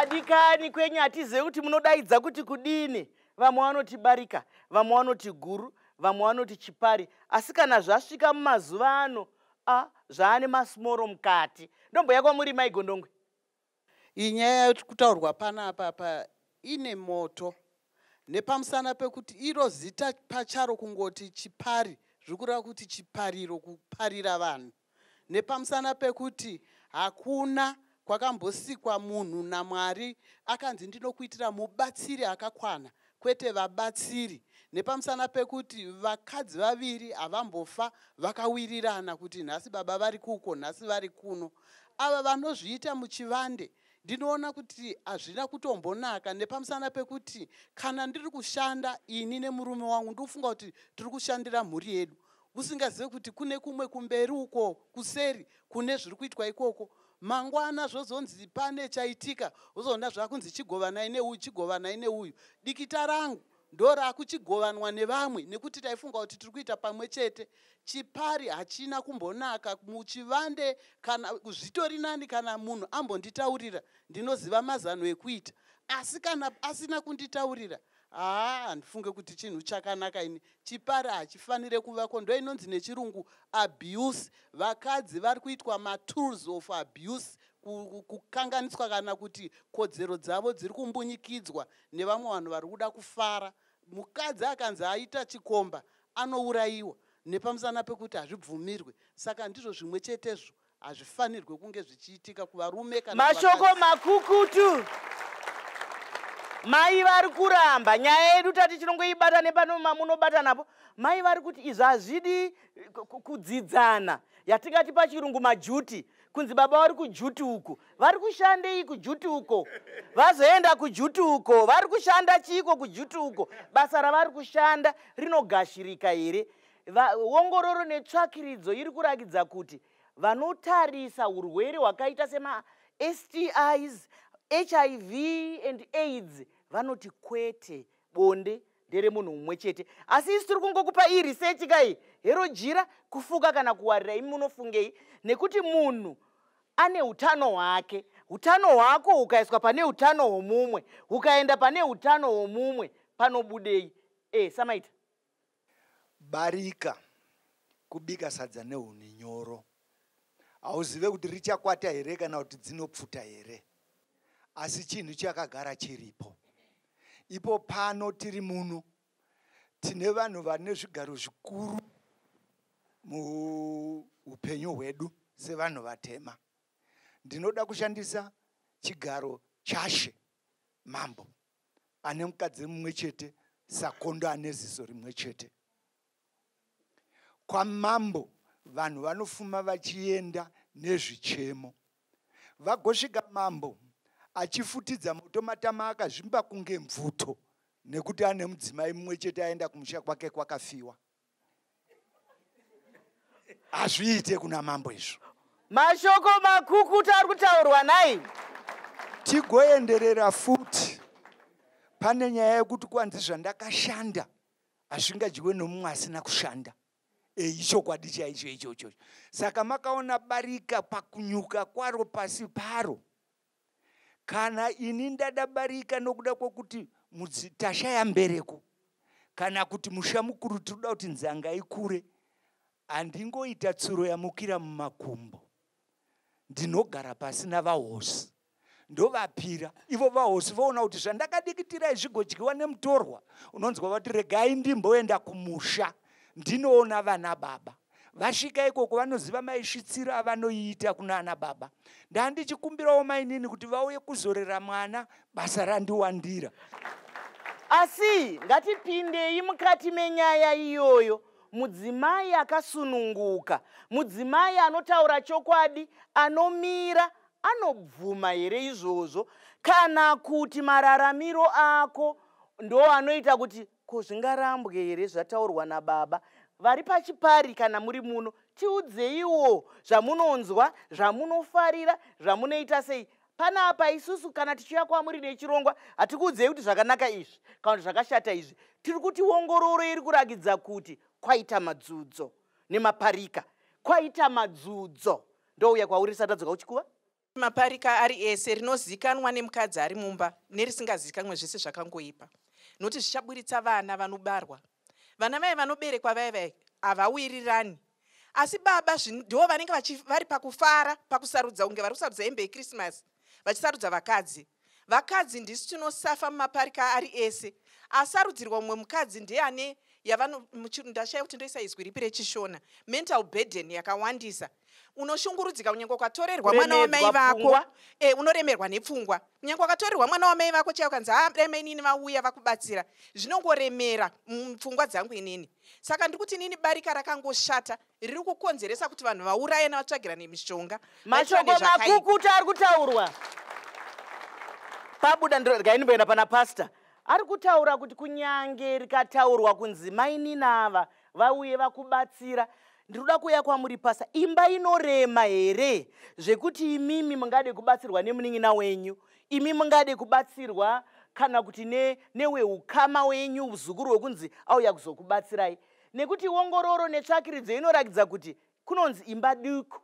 Madikani kwenyu hatizivi kuti munodaidza kuti kudini. Vamwe vanoti barika, vamwe vanoti guru, vamwe vanoti chipari. Asi kana zvasvika mumazuva ano, zvaane masmoro mukati. Ndombo yakwa muri Mai Gondongwe. Inyaya yekutaurwa panapa ine moto. Nepamusana pekuti iro zita pacharo kungoti chipari, zvikureva kuti chipariro, kuparira vanhu. Nepamusana pekuti hakuna kwakambosikwa munhu naMwari akanzi ndinokuitira mubatsiri akakwana, kwete vabatsiri. Nepamusana pekuti vakadzi vaviri havambofa vakawirirana kuti nhasi baba vari kuko, nhasi vari kuno. Ava vanozviita muchivande ndinoona kuti hazvina kutombonaka. Nepamusana pekuti kana ndiri kushanda ini nemurume wangu ndofunga kuti tiri kushandira mhuri yedu, usingazivi kuti kune kumwe kumberi uko kuseri kune zviri kuitwa ikoko. Mangwana zvozonzi pane chaitika, uzoona zvakunzi chigovanai neuyu, chigovanai neuyu. Dikita rangu ndorakuchigovanwa nevamwe nekuti taifunga kuti tiri kuita pamwe chete. Chipari hachina kumbonaka muchivande, kana zvitori nani kana munhu ambonditaurira ndinoziva mazano ekuita. Asi kana asina kunditaurira, handifunge kuti chinhu chakanaka ini. Chipari hachifanire kuvako, ndo inonzi nechirungu abuse. Vakadzi vari kuitwa matools of abuse, kukanganiswa kana kuti kodzero dzavo dziri kumbunyikidzwa nevamwe vanhu vari kuda kufara. Mukadzi akanzi aita chikomba anourayiwa, nepamusana pekuti hazvibvumirwe. Saka ndizvo zvimwe chetezvo hazvifanirwe kunge zvichiitika kuvarume kana mashoko makukutu. Mai vari kuramba nyaya yedu tati chinongoibata nepano mamunobata napo. Mai vari kuti izvi hazvidi kudzidzana, yatingati pachirungu majuti. Kunzi baba vari kujuti uko, vari kushandei kujuti uko, vazoenda kujuti uko, vari kushanda chiko kujuti uko. Basa ravari kushanda rinogashirika here? Ongororo netsvakiridzo iri kurakidza kuti vanotarisa urwere hwakaita sema STIs, HIV and AIDS vanoti kwete, bonde ndere munhu mumwe chete. Asi isi tiri kungokupa iyi research kai hero jira kufuka kana kuwarira. Imi munofungei? Nekuti munhu ane utano hwake. Utano hwako ukaiswa pane utano hwomumwe, ukaenda pane utano hwomumwe, panobudei. Samaita barika kubika sadza nehuni nyoro. Hauzive kuti richakwata here kana kuti dzinopfuta here, asi chinhu chakagara chiripo. Ipo pano tiri muno tine vanhu vane zvigaro zvikuru muupenyu hwedu sevanhu vatema. Ndinoda kushandisa chigaro chashe mambo ane mukadzi mumwe chete, sakondo ane ziso rimwe chete. Kwamambo vanhu vanofuma vachienda nezvichemo. Vagosvika mambo achifutidza moto matama akazvimba kunge mvuto nekuti ane mudzimai mumwe chete aenda kumusha kwake kwakafiwa. Hazviite kuna mambo izvo. Mashoko makukutu ari kutaurwa nai. Tigoenderera futi. Pane nyaya yekuti kwanzi zvandakashanda hazvingadiwe nomumwe asina kushanda. Ichokwadi chaicho ichocho. Saka makaona barika pakunyuka kwaro pasi paro. Kana ini ndada barika nokuda kwokuti tashaya mbereko, kana kuti musha mukuru tinoda kuti nzanga ikure, handingoita tsuro yamukira mumakumbo. Ndinogara pasi navahosi, ndovapira. Ivo vahosi voona kuti zvandakadikitira zvigodyiwa nemutorwa, unonzwa vati regai ndimboenda kumusha ndinoona vana baba. Vasvika ikoko vanoziva maisvitsiro avanoiita kuna ana baba. Ndandichikumbirawo mainini kuti vauye kuzorera mwana, basa randiwandira. Asi ngatipindei mukati menyaya iyoyo. Mudzimai akasununguka, mudzimai anotaura chokwadi, anomira, anobvuma here izvozvo? Kana kuti mararamiro ako ndo anoita kuti zvingarambwe here zvataurwa nababa? Vari pachipari kana muri muno, tiudzeiwo zvamunonzwa, zvamunofarira, zvamunoita sei. Panapa isusu kana tichiuya kwamuri nechirongwa, hatikuudzei kuti zvakanaka izvi kana kuti zvakashata izvi. Tiri kuti ongororo iri kurakidza kuti kwaita madzudzo nemaparika, kwaita madzudzo. Ndouya kwauri Sadza Dzoka uchikuva? Maparika ari ese rinozikanwa nemukadzi ari mumba nerisingazikanwe zvese zvakangoipa. Nokuti zvichaburitsa vana vanobarwa. Vana vai vanoberekwa vai havawirirani. Asi baba ndivo vanenge vari pakufara, pakusarudza unge vari kusarudza hembe yeKrismasi, vachisarudza vakadzi. Vakadzi ndisu tinosafa mumaparika ari ese. Asarudzirwa mumwe mukadzi ndiye ane ndashaya kuti ndoisa izwi ripi rechishona, mental burden yakawandisa. Unoshungurudzika kunyange ukatorerwa mwana wamai vako, unoremerwa nepfungwa. Kunyange ukatorerwa mwana wamai vako chaiwo kanzi dai mai nini vauya vakubatsira, zvinongoremera mupfungwa dzangu inini. Saka ndikuti nini barika rakangoshata riri kukonzeresa kuti vanhu vauraye navatsvagira nemishonga. Mashoko makukuta ari kutaurwa. Pabuda ndinoenda pana pastor. Ari kutaura kuti kunyange rikataurwa kunzi mai nini ava vauye vakubatsira. Ndinoda kuuya kwamuri pasa, imba inorema here zvekuti imimi mungade kubatsirwa nemunin'ina wenyu, imi mungade kubatsirwa kana kuti neweukama wenyu uzukuru wekunzi auya kuzokubatsirai. Nekuti ongororo netsvakiridzo inorakidza kuti kunonzi imba duku,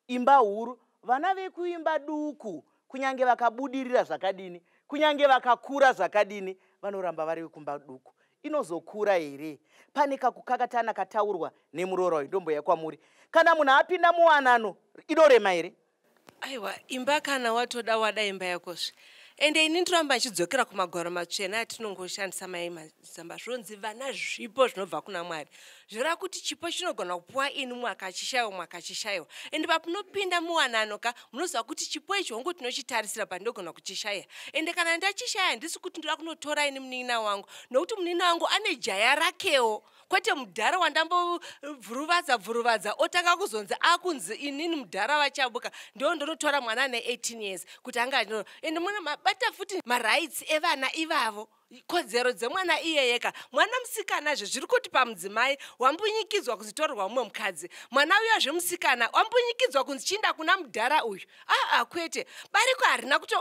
imba huru. Vana vekuimba duku kunyange vakabudirira zvakadini, kunyange vakakura zvakadini, vanoramba vari vekumba duku. Inozokura here? Pane kakukakatana kataurwa nemuroora wendombo yakwamuri. Kana munhu apinda muwanano, inorema here? Aiwa, imba kana watoda wada imba yakosve. Ende ini ndoramba ndichidzokera kumagwaro matsvena atinongoshandisa Mai Chisamba. Zvonzi vana zvipo zvinobva kuna Mwari. Zvoreva kuti chipo chinogona kupuwa ini mwakachishayiwa. Ende pamunopinda muwanano munoziva kuti chipo ichi hongu tinochitarisira pandinogona kuchishaya. Ende kana ndachishaya handisi kuti ndoda kunotora ini munin'ina wangu, nokuti munin'ina wangu ane jaya rakewo. Kwete mudhara wandambovhuruvadza otanga kuzonzi akunzi inini mudhara vachabuka ndo ndonotora mwana ane 18 years kuti anga ndino. Ende mwana mabata futi marights evana ivavo, kodzero dzemwana iyeyeka. Mwana musikana zviri kuti pamudzimai wambunyikidzwa kuzitorerwa mumwe mukadzi, mwana uya zvemusikana wambunyikidzwa kunzi chinda kuna mudhara uyu. Kwete bariko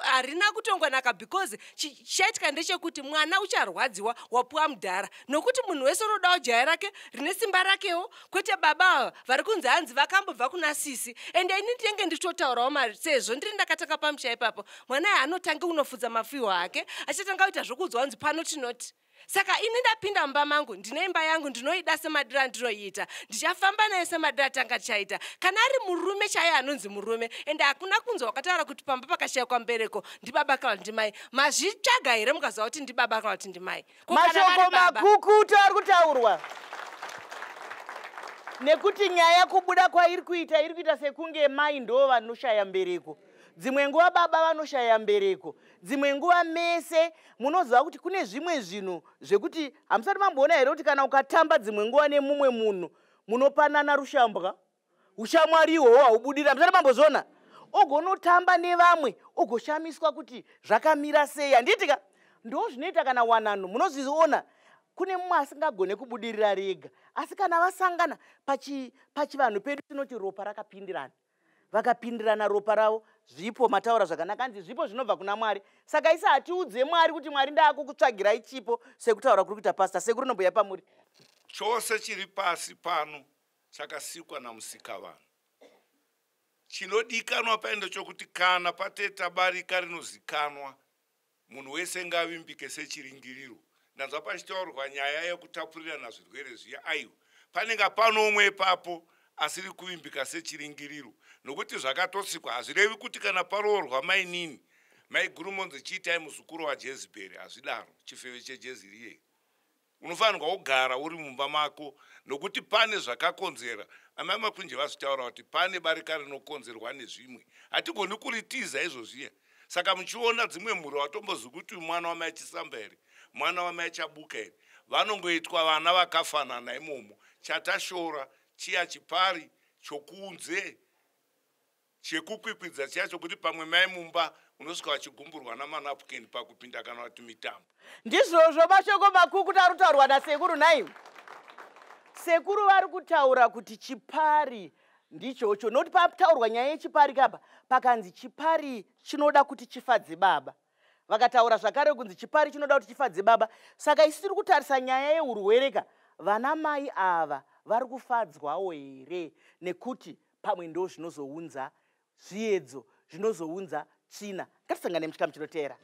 harina kutongonaka because chaitika ndechekuti mwana ucharwadziwa wapuwa mudhara, nokuti munhu wese unodawo jaya rake rine simba rakewo. Kwete baba vari kunzi hanzi vakambobva kuna sisi. Ende ini ndinenge ndichitotaurawo mari sezvo ndiri ndakatanga pamusha ipapo, mwana anotange unofudza mafiho ake achatanga kuita zvokudzwa kunzi pano tinoti. Saka ini ndapinda mumba mangu, ndine imba yangu ndinoida semadhira ndinoita, ndichafamba naye semadhira tanga tichaita. Kana ari murume chaiye anonzi murume, ende hakuna kunzi wakataura kuti pamba pakashayikwa mubereko ndibaba kana kuti ndimai. Mazvitsvaga here mukaziva kuti ndibaba kana kuti ndimai? Mashoko makukuta ari kutaurwa. Nekuti nyaya kubuda kwairi kuita sekunge mai ndo vanoshaya mbereko. Dzimwe nguva baba vanoshaya mbereko. Dzimwe nguva mese munoziva kuti kune zvimwe zvinhu zvekuti hamusati mamboona here kuti kana ukatamba dzimwe nguva nemumwe munhu munopanana rushambwa. Ushamwari ihwohwo haubudira. Hamusati mambozviona? Ogonotamba nevamwe ogoshamiswa kuti zvakamira sei. Handitika ndo zvinoita kana wanano munozviona. Kune mumwe asingagone kubudirira rega, asi kana vasangana pachivanhu pedu tinoti ropa rakapindirana. Vakapindirana ropa ravo, zvipo mataura zvakanaka, hanzi zvipo zvinobva kuna Mwari. Saka isi hatiudze Mwari kuti Mwari ndaakukutsvagirai chipo sekutaura kuri kuita pastor. Sekuru nomboya pamuri. Chose chiri pasi pano chakasikwa namusikavanhu. Chinodikanwa paendo chokuti kana pateta barika rinozikanwa, munhu wese ngavimbike sechiringiriro. Ndanzwa pachitaurwa nyaya yekutapurirana zvirwere zviya. Aiwa, panenge pano umwe ipapo asiri kuvimbika sechiringiriro, nokuti zvakatosikwa hazvirevi kuti kana paroorwa mai nini, mai gurumonzi chiitai muzukuru waJezebheri, hazvidaro. Chifeve chejeziriye unofanirwa kugara uri mumba mako, nokuti pane zvakakonzera. Amai makunje vazvitaura kuti pane barika rinokonzerwa nezvimwe, hatigoni kuritiza izvozviya. Saka muchiona dzimwe mhuri watomboziva kuti mwana wamai Chisamba here, mwana wamai Chabuka here, vanongoitwa vana vakafanana imomo. Chatashora chiya chipari chokunze chekukwikwidza chiya chokuti pamwe mai mumba unosvika vachigumburwa namanapukeni pakupinda kana kuti mitambo. Ndizvozvo mashoko makukuta ari kutaurwa nasekuru naivo. Sekuru vari kutaura kuti chipari ndichocho, noti pataurwa nyaya yechipari kapa pakanzi chipari chinoda kuti chifadze baba. Vakataura zvakare kunzi chipari chinoda kuti chifadze baba. Saka isi tiri kutarisa nyaya yeurwereka, vana mai ava vari kufadzwawo here, nekuti pamwe ndo zvinozounza zviedzo zvinozounza tsvina. Ngatisangane muchikamu chinoteera.